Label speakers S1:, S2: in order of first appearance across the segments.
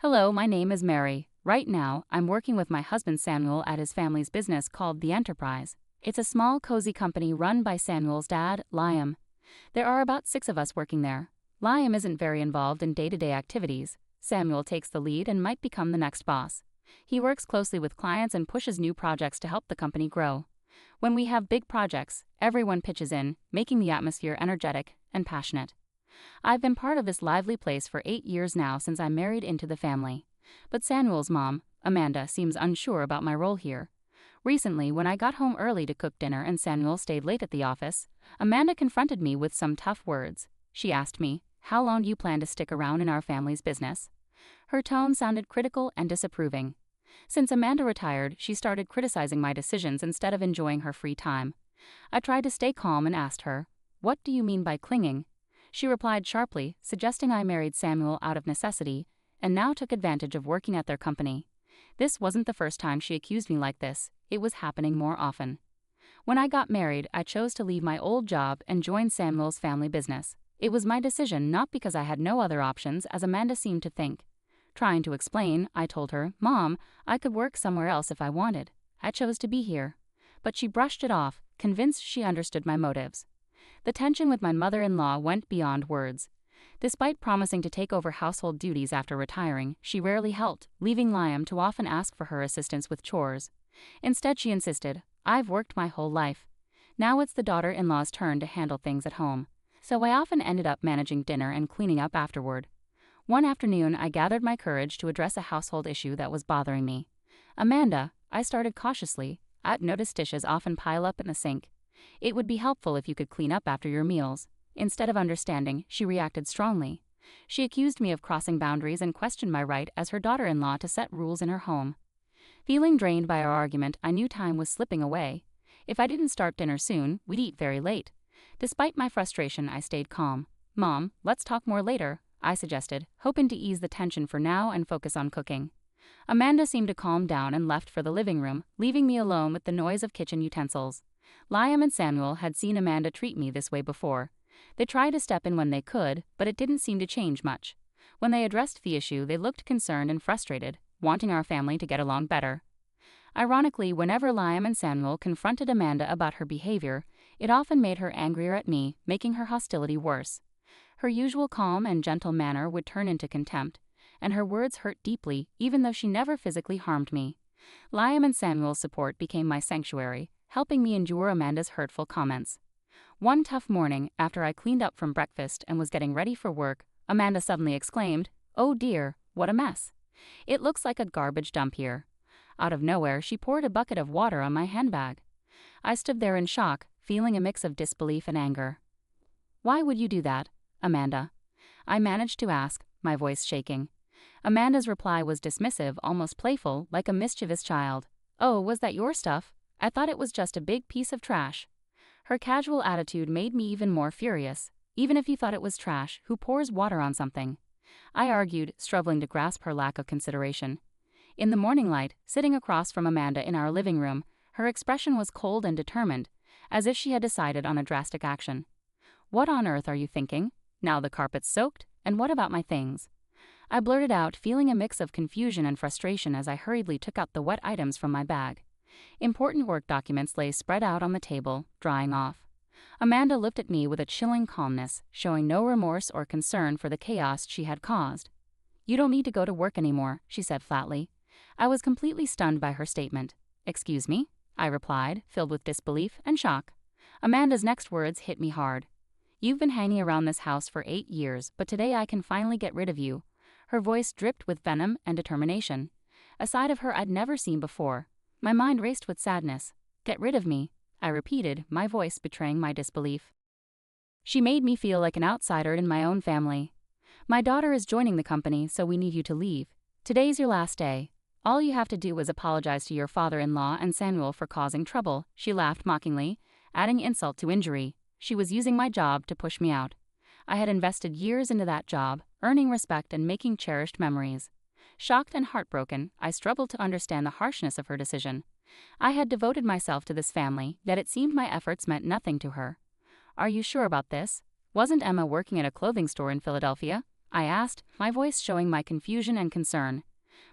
S1: Hello, my name is Mary. Right now, I'm working with my husband Samuel at his family's business called The Enterprise. It's a small, cozy company run by Samuel's dad, Liam. There are about 6 of us working there. Liam isn't very involved in day-to-day activities. Samuel takes the lead and might become the next boss. He works closely with clients and pushes new projects to help the company grow. When we have big projects, everyone pitches in, making the atmosphere energetic and passionate. I've been part of this lively place for 8 years now since I married into the family. But Samuel's mom, Amanda, seems unsure about my role here. Recently, when I got home early to cook dinner and Samuel stayed late at the office, Amanda confronted me with some tough words. She asked me, "How long do you plan to stick around in our family's business?" Her tone sounded critical and disapproving. Since Amanda retired, she started criticizing my decisions instead of enjoying her free time. I tried to stay calm and asked her, "What do you mean by clinging?" She replied sharply, suggesting I married Samuel out of necessity and now took advantage of working at their company. This wasn't the first time she accused me like this, it was happening more often. When I got married, I chose to leave my old job and join Samuel's family business. It was my decision, not because I had no other options, as Amanda seemed to think. Trying to explain, I told her, "Mom, I could work somewhere else if I wanted. I chose to be here." But she brushed it off, convinced she understood my motives. The tension with my mother-in-law went beyond words. Despite promising to take over household duties after retiring, she rarely helped, leaving Liam to often ask for her assistance with chores. Instead, she insisted, "I've worked my whole life. Now it's the daughter-in-law's turn to handle things at home." So I often ended up managing dinner and cleaning up afterward. One afternoon, I gathered my courage to address a household issue that was bothering me. "Amanda," I started cautiously, "I've noticed dishes often pile up in the sink. It would be helpful if you could clean up after your meals." Instead of understanding, she reacted strongly. She accused me of crossing boundaries and questioned my right as her daughter-in-law to set rules in her home. Feeling drained by our argument, I knew time was slipping away. If I didn't start dinner soon, we'd eat very late. Despite my frustration, I stayed calm. "Mom, let's talk more later," I suggested, hoping to ease the tension for now and focus on cooking. Amanda seemed to calm down and left for the living room, leaving me alone with the noise of kitchen utensils. Liam and Samuel had seen Amanda treat me this way before. They tried to step in when they could, but it didn't seem to change much. When they addressed the issue, they looked concerned and frustrated, wanting our family to get along better. Ironically, whenever Liam and Samuel confronted Amanda about her behavior, it often made her angrier at me, making her hostility worse. Her usual calm and gentle manner would turn into contempt, and her words hurt deeply, even though she never physically harmed me. Liam and Samuel's support became my sanctuary, helping me endure Amanda's hurtful comments. One tough morning, after I cleaned up from breakfast and was getting ready for work, Amanda suddenly exclaimed, "Oh dear, what a mess. It looks like a garbage dump here." Out of nowhere, she poured a bucket of water on my handbag. I stood there in shock, feeling a mix of disbelief and anger. "Why would you do that, Amanda?" I managed to ask, my voice shaking. Amanda's reply was dismissive, almost playful, like a mischievous child. "Oh, was that your stuff? I thought it was just a big piece of trash." Her casual attitude made me even more furious. Even if you thought it was trash, who pours water on something? I argued, struggling to grasp her lack of consideration. In the morning light, sitting across from Amanda in our living room, her expression was cold and determined, as if she had decided on a drastic action. "What on earth are you thinking? Now the carpet's soaked, and what about my things?" I blurted out, feeling a mix of confusion and frustration as I hurriedly took out the wet items from my bag. Important work documents lay spread out on the table, drying off. Amanda looked at me with a chilling calmness, showing no remorse or concern for the chaos she had caused. "You don't need to go to work anymore," she said flatly. I was completely stunned by her statement. "Excuse me?" I replied, filled with disbelief and shock. Amanda's next words hit me hard. "You've been hanging around this house for 8 years, but today I can finally get rid of you." Her voice dripped with venom and determination, a side of her I'd never seen before. My mind raced with sadness. "Get rid of me," I repeated, my voice betraying my disbelief. "She made me feel like an outsider in my own family. My daughter is joining the company, so we need you to leave. Today's your last day. All you have to do is apologize to your father-in-law and Samuel for causing trouble." She laughed mockingly, adding insult to injury. She was using my job to push me out. I had invested years into that job, earning respect and making cherished memories. Shocked and heartbroken, I struggled to understand the harshness of her decision. I had devoted myself to this family, yet it seemed my efforts meant nothing to her. "Are you sure about this? Wasn't Emma working at a clothing store in Philadelphia?" I asked, my voice showing my confusion and concern.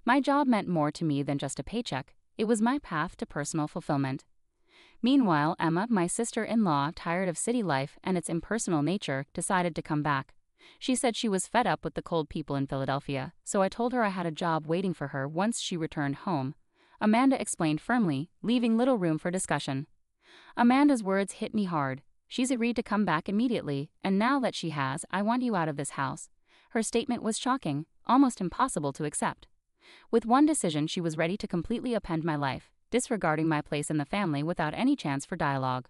S1: My job meant more to me than just a paycheck. It was my path to personal fulfillment. Meanwhile, Emma, my sister-in-law, tired of city life and its impersonal nature, decided to come back. She said she was fed up with the cold people in Philadelphia, so I told her I had a job waiting for her once she returned home. Amanda explained firmly, leaving little room for discussion. Amanda's words hit me hard. She's agreed to come back immediately, and now that she has, I want you out of this house. Her statement was shocking, almost impossible to accept. With one decision, she was ready to completely upend my life, disregarding my place in the family without any chance for dialogue.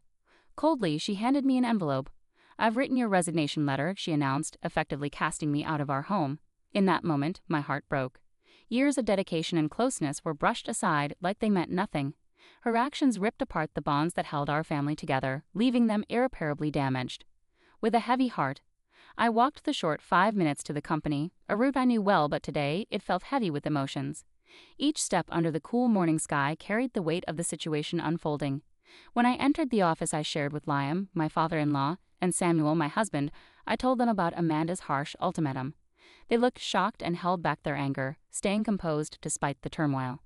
S1: Coldly, she handed me an envelope. "I've written your resignation letter," she announced, effectively casting me out of our home. In that moment, my heart broke. Years of dedication and closeness were brushed aside like they meant nothing. Her actions ripped apart the bonds that held our family together, leaving them irreparably damaged. With a heavy heart, I walked the short 5 minutes to the company, a route I knew well, but today it felt heavy with emotions. Each step under the cool morning sky carried the weight of the situation unfolding. When I entered the office, I shared with Liam, my father-in-law, and Samuel, my husband. I told them about Amanda's harsh ultimatum. They looked shocked and held back their anger, staying composed despite the turmoil.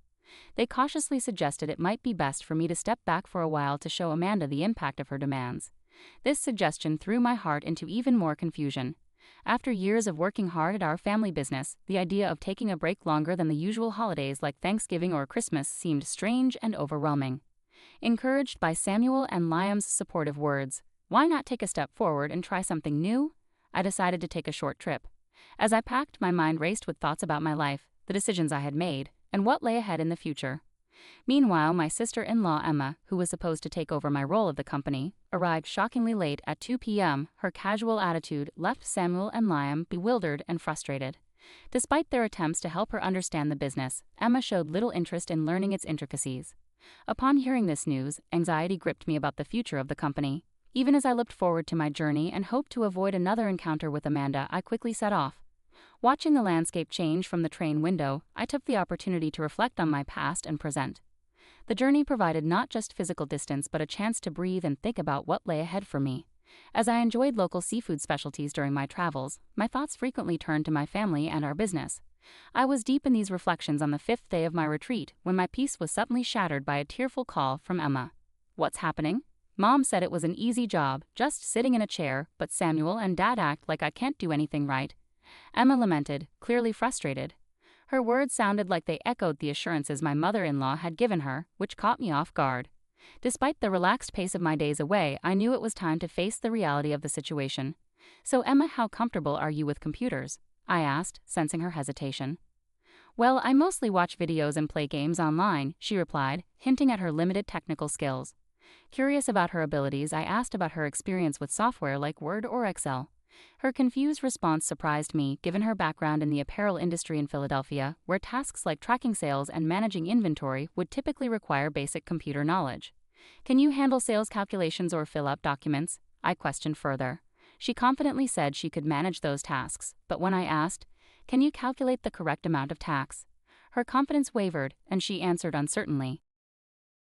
S1: They cautiously suggested it might be best for me to step back for a while to show Amanda the impact of her demands. This suggestion threw my heart into even more confusion. After years of working hard at our family business, the idea of taking a break longer than the usual holidays like Thanksgiving or Christmas seemed strange and overwhelming. Encouraged by Samuel and Liam's supportive words, "Why not take a step forward and try something new?" I decided to take a short trip. As I packed, my mind raced with thoughts about my life, the decisions I had made, and what lay ahead in the future. Meanwhile, my sister-in-law Emma, who was supposed to take over my role at the company, arrived shockingly late at 2 p.m. Her casual attitude left Samuel and Liam bewildered and frustrated. Despite their attempts to help her understand the business, Emma showed little interest in learning its intricacies. Upon hearing this news, anxiety gripped me about the future of the company. Even as I looked forward to my journey and hoped to avoid another encounter with Amanda, I quickly set off. Watching the landscape change from the train window, I took the opportunity to reflect on my past and present. The journey provided not just physical distance but a chance to breathe and think about what lay ahead for me. As I enjoyed local seafood specialties during my travels, my thoughts frequently turned to my family and our business. I was deep in these reflections on the 5th day of my retreat when my peace was suddenly shattered by a tearful call from Emma. "What's happening?" Mom said it was an easy job, just sitting in a chair, but Samuel and Dad act like I can't do anything right. Emma lamented, clearly frustrated. Her words sounded like they echoed the assurances my mother-in-law had given her, which caught me off guard. Despite the relaxed pace of my days away, I knew it was time to face the reality of the situation. "So Emma, how comfortable are you with computers?" I asked, sensing her hesitation. "Well, I mostly watch videos and play games online," she replied, hinting at her limited technical skills. Curious about her abilities, I asked about her experience with software like Word or Excel. Her confused response surprised me, given her background in the apparel industry in Philadelphia, where tasks like tracking sales and managing inventory would typically require basic computer knowledge. "Can you handle sales calculations or fill out documents?" I questioned further. She confidently said she could manage those tasks, but when I asked, "Can you calculate the correct amount of tax?" her confidence wavered, and she answered uncertainly.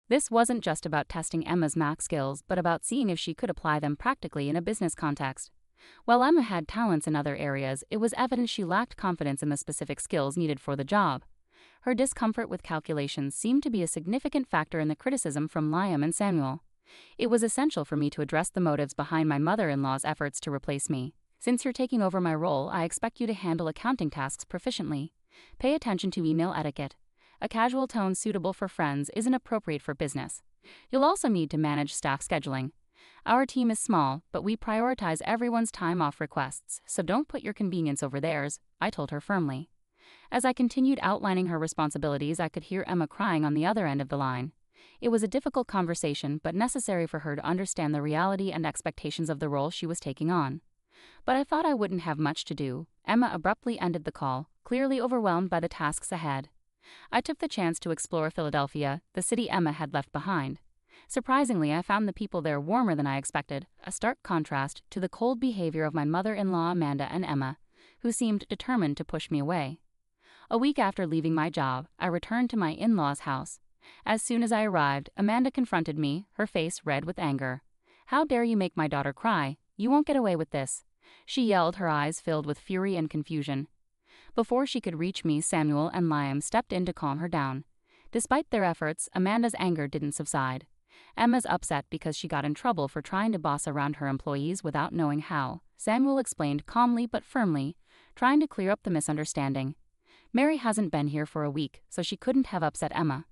S1: This wasn't just about testing Emma's math skills, but about seeing if she could apply them practically in a business context. While Emma had talents in other areas, it was evident she lacked confidence in the specific skills needed for the job. Her discomfort with calculations seemed to be a significant factor in the criticism from Liam and Samuel. It was essential for me to address the motives behind my mother-in-law's efforts to replace me. "Since you're taking over my role, I expect you to handle accounting tasks proficiently. Pay attention to email etiquette. A casual tone suitable for friends isn't appropriate for business. You'll also need to manage staff scheduling. Our team is small, but we prioritize everyone's time off requests, so don't put your convenience over theirs," I told her firmly. As I continued outlining her responsibilities, I could hear Emma crying on the other end of the line. It was a difficult conversation, but necessary for her to understand the reality and expectations of the role she was taking on. But I thought I wouldn't have much to do. Emma abruptly ended the call, clearly overwhelmed by the tasks ahead. I took the chance to explore Philadelphia, the city Emma had left behind. Surprisingly, I found the people there warmer than I expected, a stark contrast to the cold behavior of my mother-in-law Amanda and Emma, who seemed determined to push me away. A week after leaving my job, I returned to my in-laws' house. As soon as I arrived, Amanda confronted me, her face red with anger. "How dare you make my daughter cry? You won't get away with this." she yelled, her eyes filled with fury and confusion. Before she could reach me, Samuel and Liam stepped in to calm her down. Despite their efforts, Amanda's anger didn't subside. Emma's upset because she got in trouble for trying to boss around her employees without knowing how, Samuel explained calmly but firmly, trying to clear up the misunderstanding. Mary hasn't been here for a week, so she couldn't have upset Emma.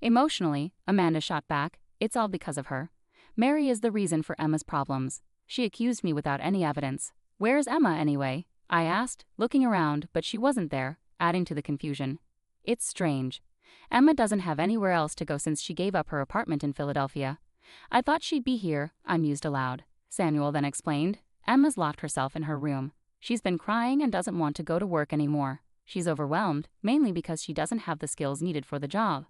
S1: Emotionally, Amanda shot back, it's all because of her. Mary is the reason for Emma's problems. She accused me without any evidence. Where's Emma anyway? I asked, looking around, but she wasn't there, adding to the confusion. It's strange. Emma doesn't have anywhere else to go since she gave up her apartment in Philadelphia. I thought she'd be here, I mused aloud. Samuel then explained, Emma's locked herself in her room. She's been crying and doesn't want to go to work anymore. She's overwhelmed, mainly because she doesn't have the skills needed for the job.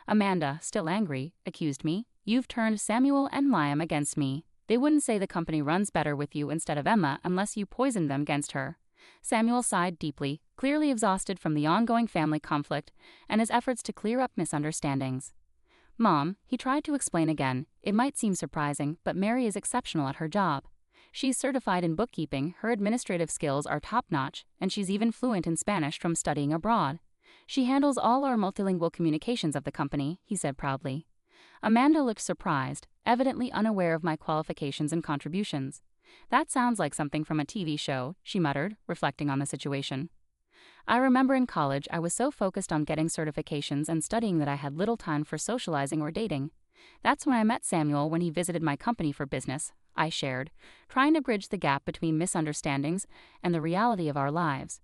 S1: Amanda, still angry, accused me. You've turned Samuel and Liam against me. They wouldn't say the company runs better with you instead of Emma unless you poisoned them against her. Samuel sighed deeply, clearly exhausted from the ongoing family conflict and his efforts to clear up misunderstandings. Mom, he tried to explain again, it might seem surprising, but Mary is exceptional at her job. She's certified in bookkeeping, her administrative skills are top-notch, and she's even fluent in Spanish from studying abroad. She handles all our multilingual communications of the company, he said proudly. Amanda looked surprised, evidently unaware of my qualifications and contributions. That sounds like something from a TV show, she muttered, reflecting on the situation. I remember in college I was so focused on getting certifications and studying that I had little time for socializing or dating. That's when I met Samuel when he visited my company for business, I shared, trying to bridge the gap between misunderstandings and the reality of our lives.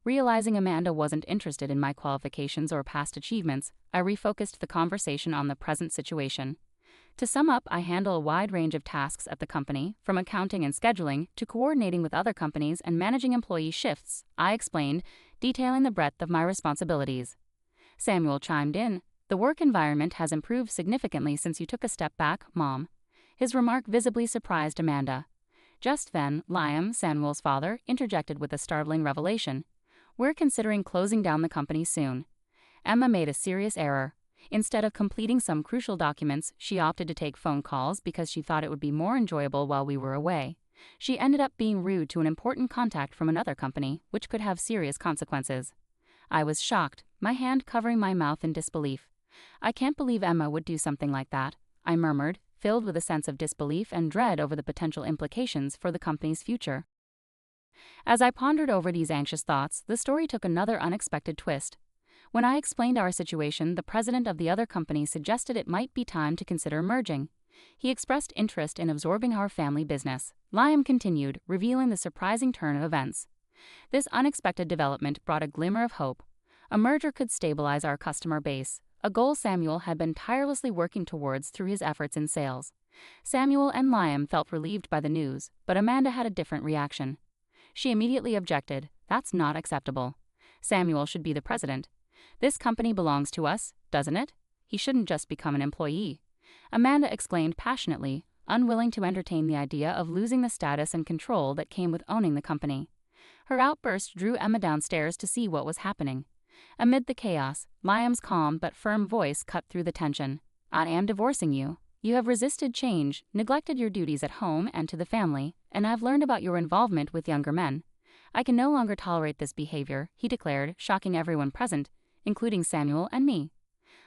S1: Realizing Amanda wasn't interested in my qualifications or past achievements, I refocused the conversation on the present situation. To sum up, I handle a wide range of tasks at the company, from accounting and scheduling to coordinating with other companies and managing employee shifts, I explained, detailing the breadth of my responsibilities. Samuel chimed in, the work environment has improved significantly since you took a step back, Mom. His remark visibly surprised Amanda. Just then, Liam, Samuel's father, interjected with a startling revelation. We're considering closing down the company soon. Emma made a serious error. Instead of completing some crucial documents, she opted to take phone calls because she thought it would be more enjoyable while we were away. She ended up being rude to an important contact from another company, which could have serious consequences. I was shocked, my hand covering my mouth in disbelief. I can't believe Emma would do something like that, I murmured, filled with a sense of disbelief and dread over the potential implications for the company's future. As I pondered over these anxious thoughts, the story took another unexpected twist. When I explained our situation, the president of the other company suggested it might be time to consider merging. He expressed interest in absorbing our family business. Liam continued, revealing the surprising turn of events. This unexpected development brought a glimmer of hope. A merger could stabilize our customer base, a goal Samuel had been tirelessly working towards through his efforts in sales. Samuel and Liam felt relieved by the news, but Amanda had a different reaction. She immediately objected, that's not acceptable. Samuel should be the president. This company belongs to us, doesn't it? He shouldn't just become an employee. Amanda exclaimed passionately, unwilling to entertain the idea of losing the status and control that came with owning the company. Her outburst drew Emma downstairs to see what was happening. Amid the chaos, Liam's calm but firm voice cut through the tension. I am divorcing you. You have resisted change, neglected your duties at home and to the family, and I've learned about your involvement with younger men. I can no longer tolerate this behavior, he declared, shocking everyone present, including Samuel and me.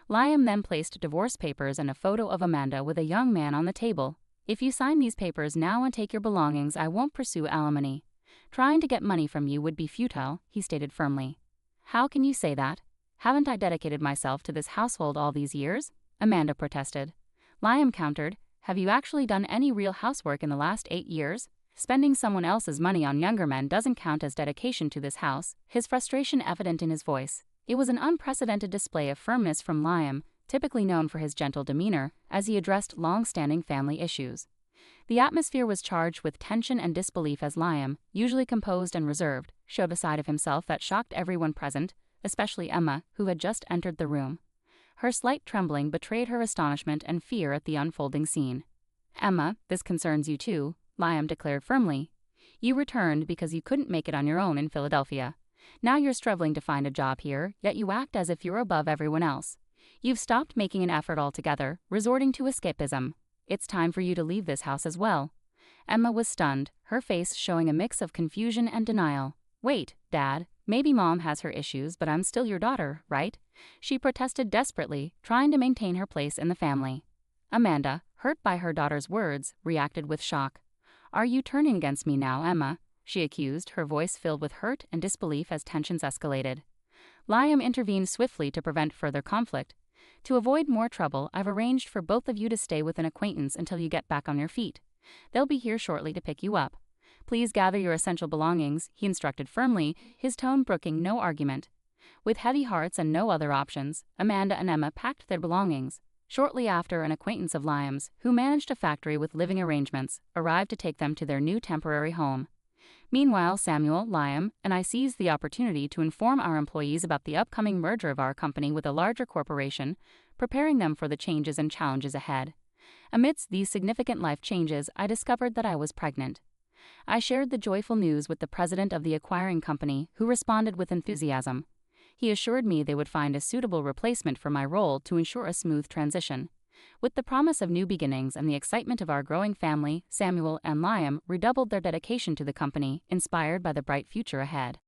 S1: Liam then placed divorce papers and a photo of Amanda with a young man on the table. If you sign these papers now and take your belongings, I won't pursue alimony. Trying to get money from you would be futile, he stated firmly. How can you say that? Haven't I dedicated myself to this household all these years? Amanda protested. Liam countered, have you actually done any real housework in the last 8 years? Spending someone else's money on younger men doesn't count as dedication to this house, his frustration evident in his voice. It was an unprecedented display of firmness from Liam, typically known for his gentle demeanor, as he addressed long-standing family issues. The atmosphere was charged with tension and disbelief as Liam, usually composed and reserved, showed a side of himself that shocked everyone present, especially Emma, who had just entered the room. Her slight trembling betrayed her astonishment and fear at the unfolding scene. Emma, this concerns you too, Liam declared firmly. You returned because you couldn't make it on your own in Philadelphia. Now you're struggling to find a job here, yet you act as if you're above everyone else. You've stopped making an effort altogether, resorting to escapism. It's time for you to leave this house as well. Emma was stunned, her face showing a mix of confusion and denial. "Wait, Dad, maybe Mom has her issues, but I'm still your daughter, right?" She protested desperately, trying to maintain her place in the family. Amanda, hurt by her daughter's words, reacted with shock. "Are you turning against me now, Emma?" she accused, her voice filled with hurt and disbelief as tensions escalated. Liam intervened swiftly to prevent further conflict. "To avoid more trouble, I've arranged for both of you to stay with an acquaintance until you get back on your feet. They'll be here shortly to pick you up. Please gather your essential belongings," he instructed firmly, his tone brooking no argument. With heavy hearts and no other options, Amanda and Emma packed their belongings. Shortly after, an acquaintance of Liam's, who managed a factory with living arrangements, arrived to take them to their new temporary home. Meanwhile, Samuel, Liam, and I seized the opportunity to inform our employees about the upcoming merger of our company with a larger corporation, preparing them for the changes and challenges ahead. Amidst these significant life changes, I discovered that I was pregnant. I shared the joyful news with the president of the acquiring company, who responded with enthusiasm. He assured me they would find a suitable replacement for my role to ensure a smooth transition. With the promise of new beginnings and the excitement of our growing family, Samuel and Liam redoubled their dedication to the company, inspired by the bright future ahead.